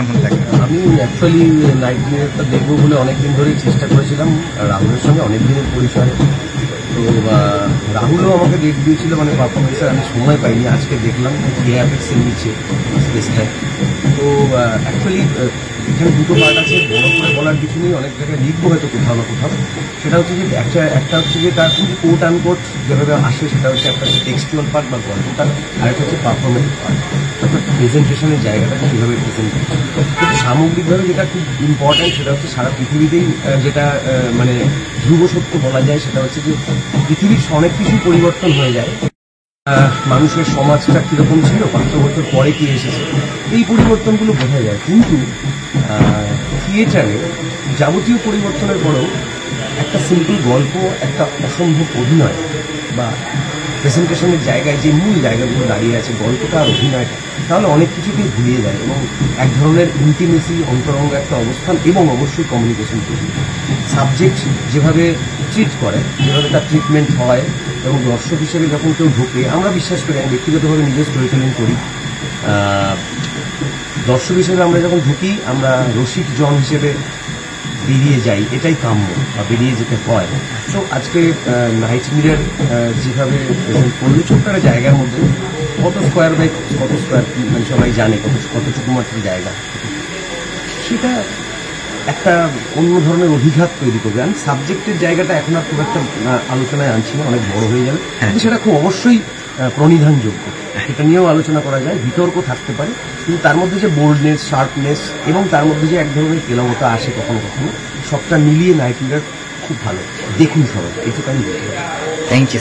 কেমন লাগে? আমি অ্যাকচুয়ালি নাইট মিররটা দেখবো বলে অনেকদিন ধরেই চেষ্টা করেছিলাম, রাহুলের সঙ্গে অনেক দিনের পরিচয়। তো রাহুলও আমাকে ডেট দিয়েছিল, মানে পারফরমেন্সের আমি সময় পাইনি, আজকে দেখলাম ভিএফএক্সের নিচে স্পেসটায়। তো অ্যাকচুয়ালি এখানে দুটো পার্ট আছে, বড় করে বলার কিছু নেই, অনেক জায়গায় লিখবো হয়তো কোথাও না কোথাও। সেটা হচ্ছে যে একটা হচ্ছে যে তার কোট আনকোট যেভাবে আসে, সেটা হচ্ছে একটা টেক্সচুয়াল পার্ট বা গল্পটা, আর একটা হচ্ছে পারফরমেন্স পার্ট, অর্থাৎ প্রেজেন্টেশনের জায়গাটা কীভাবে প্রেজেন্ট করছে। কিন্তু সামগ্রিকভাবে যেটা খুব ইম্পর্ট্যান্ট সেটা হচ্ছে সারা পৃথিবীতেই যেটা মানে ধ্রুব সত্য বলা যায়, সেটা হচ্ছে যে পৃথিবীর অনেক কিছু পরিবর্তন হয়ে যায়। মানুষের সমাজটা কীরকম ছিল, 500 বছর পরে কি এসেছে, এই পরিবর্তনগুলো বোঝা যায়। কিন্তু থিয়েটারে যাবতীয় পরিবর্তনের পরেও একটা সিম্পল গল্প, একটা অসম্ভব অভিনয় বা প্রেজেন্টেশনের জায়গায় যে মূল জায়গাগুলো দাঁড়িয়ে আছে, গল্পটা আর অভিনয়টা, তাহলে অনেক কিছুকেই ভুলিয়ে যায় এবং এক ধরনের ইন্টিমেসি, অন্তরঙ্গ একটা অবস্থান এবং অবশ্যই কমিউনিকেশন তৈরি। সাবজেক্ট যেভাবে ট্রিট করে, যেভাবে তার ট্রিটমেন্ট হয় এবং দর্শক হিসেবে যখন কেউ ঢোকে, আমরা বিশ্বাস করি, আমি ব্যক্তিগতভাবে নিজের স্টোরি টেলিং করি, দর্শক হিসেবে আমরা যখন ঢুকি আমরা রসিক জন হিসেবে বেরিয়ে যাই, এটাই কাম্য বা বেরিয়ে যেতে হয়। তো আজকে নাইট মিরর যেভাবে প্রেজেন্ট করলে ছোট্ট একটা জায়গার মধ্যে কত স্কোয়ার বাই কত স্কোয়ার, মানে সবাই জানে কতটুকু মাত্র জায়গা, সেটা একটা অন্য ধরনের অভিঘাত তৈরি করবে। আমি সাবজেক্টের জায়গাটা এখন আর খুব একটা আলোচনায় আনছি না, অনেক বড় হয়ে যাবে, কিন্তু সেটা খুব অবশ্যই প্রণিধানযোগ্য, সেটা নিয়েও আলোচনা করা যায়, বিতর্ক থাকতে পারে, কিন্তু তার মধ্যে যে বোল্ডনেস, শার্পনেস এবং তার মধ্যে যে এক ধরনের তেলবতা আসে কখনো কখনো, সবটা মিলিয়ে নাইট মিরর খুব ভালো, দেখুন সবাই, এইটুকু আমি বলতে পারি। Thank you.